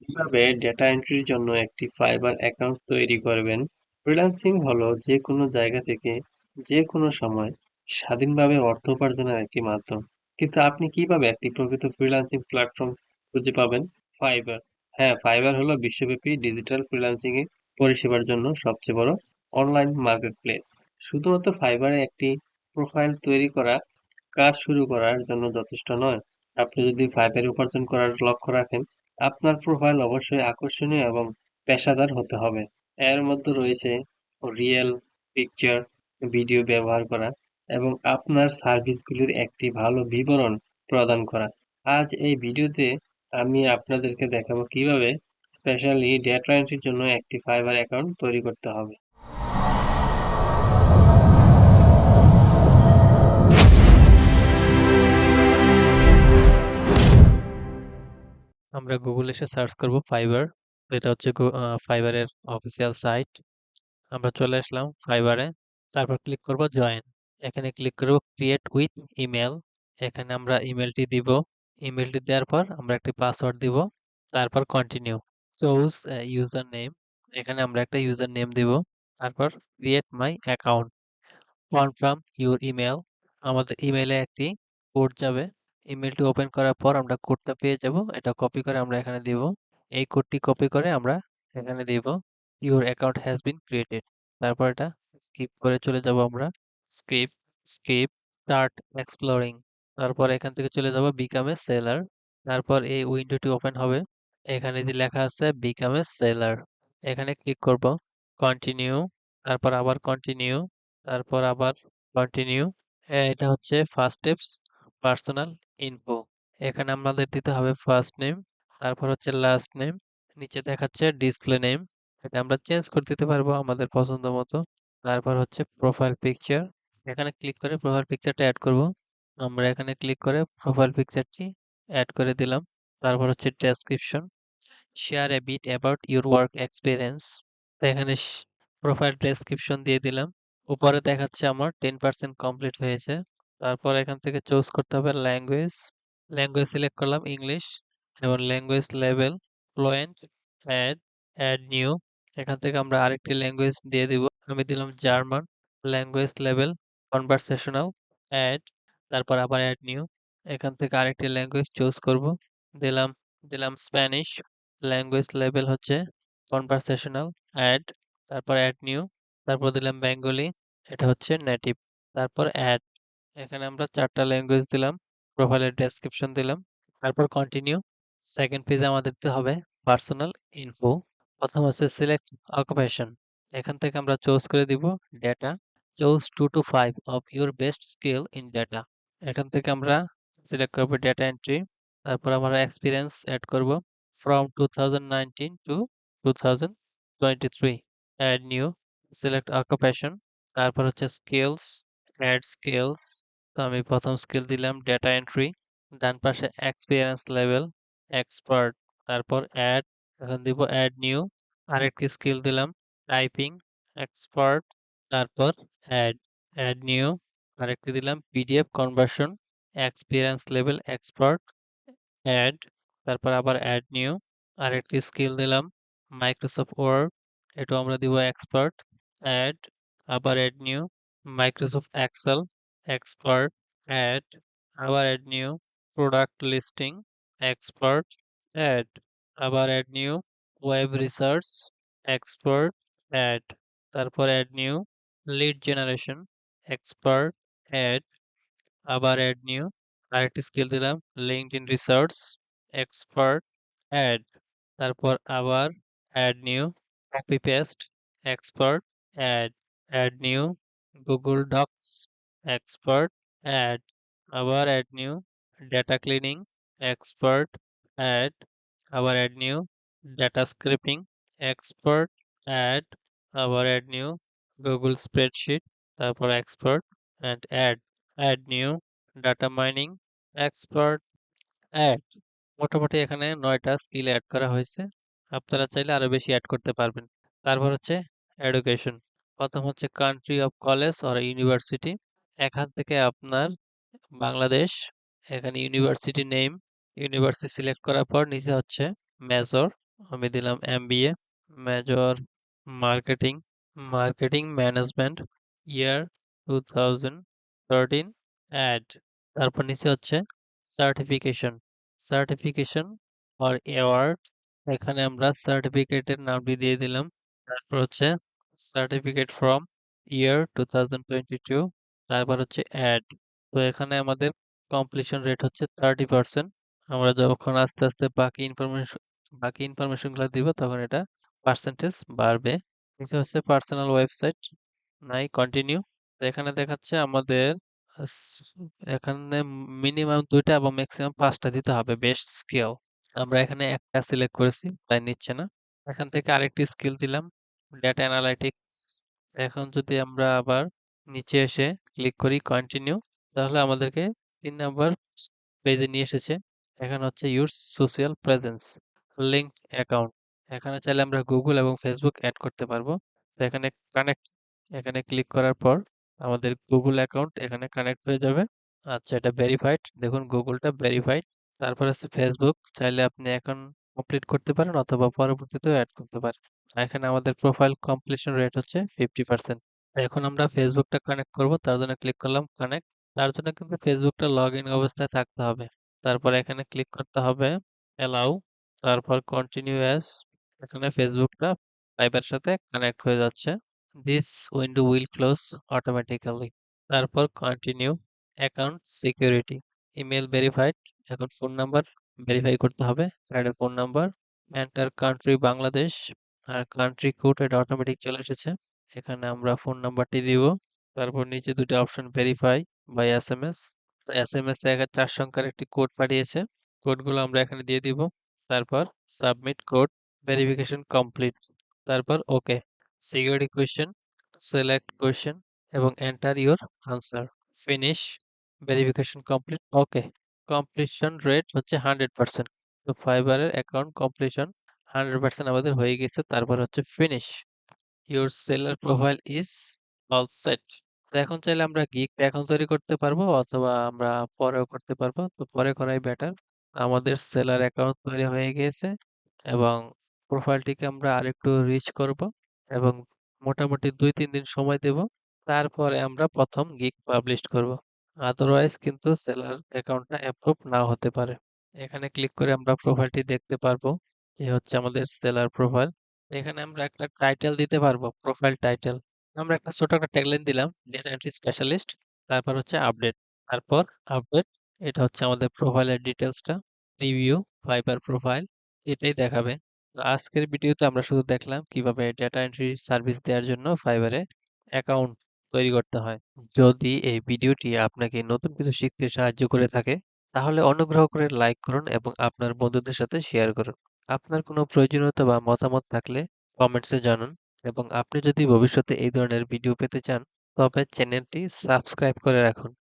কিভাবে ডেটা এন্ট্রির জন্য একটি ফাইবার অ্যাকাউন্ট তৈরি করবেন? ফ্রিল্যান্সিং হলো যে কোনো জায়গা থেকে যে কোনো সময় স্বাধীনভাবে অর্থ উপার্জনের একটি মাধ্যম। কিন্তু আপনি কিভাবে একটি প্রকৃত ফ্রিল্যান্সিং প্ল্যাটফর্ম খুঁজে পাবেন? ফাইবার। হ্যাঁ, ফাইবার হলো বিশ্বব্যাপী ডিজিটাল ফ্রিল্যান্সিং এর পরিষেবার জন্য সবচেয়ে বড় অনলাইন মার্কেটপ্লেস। শুধুমাত্র ফাইবারে একটি প্রোফাইল তৈরি করা কাজ শুরু করার জন্য যথেষ্ট নয়। আপনি যদি ফাইবারে উপার্জন করার লক্ষ্য রাখেন, আপনার প্রোফাইল অবশ্যই আকর্ষণীয় এবং পেশাদার হতে হবে। এর মধ্যে রয়েছে রিয়েল পিকচার, ভিডিও ব্যবহার করা এবং আপনার সার্ভিসগুলির একটি ভালো বিবরণ প্রদান করা। আজ এই ভিডিওতে আমি আপনাদেরকে দেখাবো কিভাবে স্পেশালি ডেটা এন্ট্রির জন্য একটি ফাইবার অ্যাকাউন্ট তৈরি করতে হবে। আমরা গুগল এসে সার্চ করব ফাইবার। এটা হচ্ছে ফাইবারের অফিসিয়াল সাইট। আমরা চলে আসলাম ফাইবারে। তারপর ক্লিক করব জয়েন। এখানে ক্লিক করব ক্রিয়েট উইথ ইমেল। এখানে আমরা ইমেলটি দিব। ইমেলটি দেওয়ার পর আমরা একটি পাসওয়ার্ড দিব। তারপর কন্টিনিউ। Choose user name. এখানে আমরা একটা ইউজার নেম দিব। তারপর create my account. Confirm your email. আমাদের ইমেইলে একটি কোড যাবে। ইমেলটি ওপেন করার পর আমরা কোডটা পেয়ে যাব। এটা কপি করে আমরা এখানে দিব। এই কোডটি কপি করে আমরা এখানে দিব। Your account has been created. তারপর এটা স্কিপ করে চলে যাব আমরা। Skip, skip, start exploring. তারপর এখান থেকে চলে যাব বিকাম এ সেলার। তারপর এই উইন্ডোটি ওপেন হবে। এখানে যে লেখা আছে বিকাম এ সেলার। এখানে ক্লিক করব। কন্টিনিউ। তারপর আবার কন্টিনিউ। তারপর আবার কন্টিনিউ। এটা হচ্ছে ফার্স্ট স্টেপস পার্সোনাল ইনফো। এখানে আমাদের দিতে হবে ফার্স্ট নেম, তারপর হচ্ছে লাস্ট নেম, নিচে দেখাচ্ছে ডিসপ্লে নেম। এটা আমরা চেঞ্জ করে দিতে পারবো আমাদের পছন্দ মতো। তারপর হচ্ছে প্রোফাইল পিকচার। এখানে ক্লিক করে প্রোফাইল পিকচারটা অ্যাড করব। আমরা এখানে ক্লিক করে প্রোফাইল পিকচারটি অ্যাড করে দিলাম। তারপর হচ্ছে description. Share a bit about your work experience. এখানে প্রোফাইল ডেসক্রিপশন দিয়ে দিলাম। উপরে দেখাচ্ছে আমার 10% কমপ্লিট হয়েছে। তারপর এখান থেকে চুজ করতে হবে ল্যাঙ্গুয়েজ। ল্যাঙ্গুয়েজ সিলেক্ট করলাম ইংলিশ এবং language level fluent. Add, add new. এখান থেকে আমরা আরেকটি ল্যাঙ্গুয়েজ দিয়ে দিব। আমি দিলাম German. Language level conversational. Add, তারপর আবার অ্যাড নিউ। এখান থেকে আরেকটি ল্যাঙ্গুয়েজ চুজ করব। দিলাম দিলাম স্প্যানিশ। ল্যাঙ্গুয়েজ লেভেল হচ্ছে কনভারসেশনাল। অ্যাড, তারপর অ্যাড নিউ। তারপর দিলাম বেঙ্গলি। এটা হচ্ছে নেটিভ। তারপর অ্যাড। এখানে আমরা 4টা ল্যাঙ্গুয়েজ দিলাম। প্রোফাইলের ডেসক্রিপশন দিলাম। তারপর কন্টিনিউ। সেকেন্ড পেজে আমাদের দিতে হবে পার্সোনাল ইনফো। প্রথম হচ্ছে সিলেক্ট অকুপেশন। এখান থেকে আমরা চুজ করে দিব data. Choose 2 to 5 of your best skill in data. এখান থেকে আমরা সিলেক্ট করব ডেটা এন্ট্রি। তারপর আমরা এক্সপিরিয়েন্স অ্যাড করব from 2019 to 2023. Add new. Select occupation. তারপর হচ্ছে স্কিলস। Add skills. তো আমি প্রথম স্কিল দিলাম ডেটা এন্ট্রি। ডান পাশে এক্সপিরিয়েন্স লেভেল এক্সপার্ট। তারপর অ্যাড। এখন দিব অ্যাড নিউ। আরেকটি স্কিল দিলাম টাইপিং এক্সপার্ট। তারপর অ্যাড, অ্যাড নিউ। আরেকটি দিলাম PDF conversion experience level expert. Add, তারপর আবার অ্যাড নিউ। আরেকটি স্কিল দিলাম মাইক্রোসফট ওয়ার্ড। এটাও আমরা দিব এক্সপার্ট। অ্যাড, আবার add new. Microsoft Excel expert. Add, আবার add new. Product listing expert. Add, আবার add new. Web research expert. Add, তারপর add new. Lead generation expert. Add, আবার অ্যাড নিউ। আরেকটি স্কিল দিলাম লিঙ্কডইন রিসার্চ এক্সপার্ট। অ্যাড, তারপর আবার add new. Copy paste expert. Add, add new. Google Docs expert. Add, আবার add new. Data cleaning expert. Add, আবার add new. Data scraping expert. Add, আবার add new. Google spreadsheet, তারপর expert and add, add new. Data mining expert. Add. মোটামুটি এখানে 9টা skill add করা হয়েছে। আপনারা চাইলে আরো বেশি অ্যাড করতে পারবেন। তারপর হচ্ছে এডুকেশন। প্রথম হচ্ছে country of college or university. এখান থেকে আপনার বাংলাদেশ। এখানে ইউনিভার্সিটি নেম। ইউনিভার্সিটি সিলেক্ট করার পর নিচে হচ্ছে মেজর। আমি দিলাম MBA, major marketing, marketing management, year 2013, add. তারপর নিচে হচ্ছে সার্টিফিকেশন, সার্টিফিকেশন অর অ্যাওয়ার্ড। এখানে আমরা সার্টিফিকেটের নামটি দিয়ে দিলাম। তারপর হচ্ছে সার্টিফিকেট ফ্রম ইয়ার 2022। তারপর হচ্ছে অ্যাড। তো এখানে আমাদের কমপ্লিশন রেট হচ্ছে 30%। আমরা যখন আস্তে আস্তে বাকি ইনফরমেশন গুলো দিব তখন এটা পার্সেন্টেজ বাড়বে। নিচে হচ্ছে পার্সোনাল ওয়েবসাইট, নাই কন্টিনিউ। এখানে দেখাচ্ছে আমাদের আস- এখানে মিনিমাম 2টা এবং ম্যাক্সিমাম 5টা দিতে হবে বেস্ট স্কিল। আমরা এখানে একটা সিলেক্ট করেছি তাই নিচ্ছে না। এখান থেকে আরেকটি স্কিল দিলাম, ডেটা অ্যানালাইটিক্স। এখন যদি আমরা আবার নিচে এসে ক্লিক করি কন্টিনিউ, তাহলে আমাদেরকে 3 নাম্বার পেজে নিয়ে এসেছে। এখানে হচ্ছে your social presence, linked account. এখানে চাইলে আমরা গুগল এবং ফেসবুক অ্যাড করতে পারবো। তো এখানে কানেক্ট, এখানে ক্লিক করার পর আমাদের গুগল অ্যাকাউন্ট এখানে কানেক্ট হয়ে যাবে। আচ্ছা, এটা ভেরিফাইড, দেখুন গুগলটা ভেরিফাইড। তারপর আছে ফেসবুক, চাইলে আপনি এখন কমপ্লিট করতে পারেন অথবা পরবর্তীতেও অ্যাড করতে পারেন। এখানে আমাদের প্রোফাইল কমপ্লিশন রেট হচ্ছে 50%। এখন আমরা ফেসবুকটা কানেক্ট করব, তার জন্য ক্লিক করলাম কানেক্ট। তার জন্য কিন্তু ফেসবুকটা লগ ইন অবস্থায় থাকতে হবে। তারপর এখানে ক্লিক করতে হবে অ্যালাউ, তারপর কন্টিনিউ অ্যাজ। এখানে ফেসবুকটা ফাইবার সাথে কানেক্ট হয়ে যাচ্ছে। This window will close automatically. তারপর continue, account security, email verified. এখন ফোন নাম্বার ভেরিফাই করতে হবে, add phone number, enter country Bangladesh, আর কান্ট্রি কোড এটা অটোমেটিক চলে এসেছে। এখানে আমরা ফোন নাম্বারটি দিব। তারপর নিচে দুটো option, verify by SMS. SMS এ 4 সংখ্যার একটি কোড পাঠিয়েছে, কোডগুলো আমরা এখানে দিয়ে দিব। তারপর সাবমিট কোড, ভেরিফিকেশন কমপ্লিট। তারপর ওকে, সিকিউরিটি কোয়েশ্চেন, সিলেক্ট কোয়েশ্চেন এবং enter your answer, finish, verification complete. Okay, completion rate হচ্ছে 100%। তো ফাইবারের অ্যাকাউন্ট কমপ্লিশন 100% আমাদের হয়ে গেছে। তারপর হচ্ছে finish, your seller profile is all set. তো এখন চাইলে আমরা গিগ অ্যাকাউন্ট তৈরি করতে পারবো অথবা আমরা পরেও করতে পারবো, তো পরে করাই বেটার। আমাদের সেলার অ্যাকাউন্ট তৈরি হয়ে গিয়েছে এবং প্রোফাইলটিকে আমরা আরেকটু রিচ করব এবং মোটামুটি 2-3 দিন সময় দেব। তারপরে আমরা প্রথম গিগ পাবলিশ করব। আদারওয়াইজ কিন্তু সেলার অ্যাকাউন্টটা অ্যাপ্রুভ নাও হতে পারে। এখানে ক্লিক করে আমরা প্রোফাইলটি দেখতে পারবো। এই হচ্ছে আমাদের সেলার প্রোফাইল। এখানে আমরা একটা টাইটেল দিতে পারবো, প্রোফাইল টাইটেল। আমরা একটা ছোট একটা ট্যাগলাইন দিলাম, ডেটা এন্ট্রি স্পেশালিস্ট। তারপর হচ্ছে আপডেট, তারপর আপডেট। এটা হচ্ছে আমাদের প্রোফাইলের ডিটেলসটা। রিভিউ ফাইবার প্রোফাইল, এটাই দেখাবে। তো আজকের ভিডিওতে আমরা শুধু দেখলাম কিভাবে ডেটা এন্ট্রি সার্ভিস দেওয়ার জন্য ফাইবারে অ্যাকাউন্ট তৈরি করতে হয়। যদি এই ভিডিওটি আপনাকে নতুন কিছু শিখতে সাহায্য করে থাকে, তাহলে অনুগ্রহ করে লাইক করুন এবং আপনার বন্ধুদের সাথে শেয়ার করুন। আপনার কোনো প্রয়োজনীয়তা বা মতামত থাকলে কমেন্টসে জানান, এবং আপনি যদি ভবিষ্যতে এই ধরনের ভিডিও পেতে চান তবে চ্যানেলটি সাবস্ক্রাইব করে রাখুন।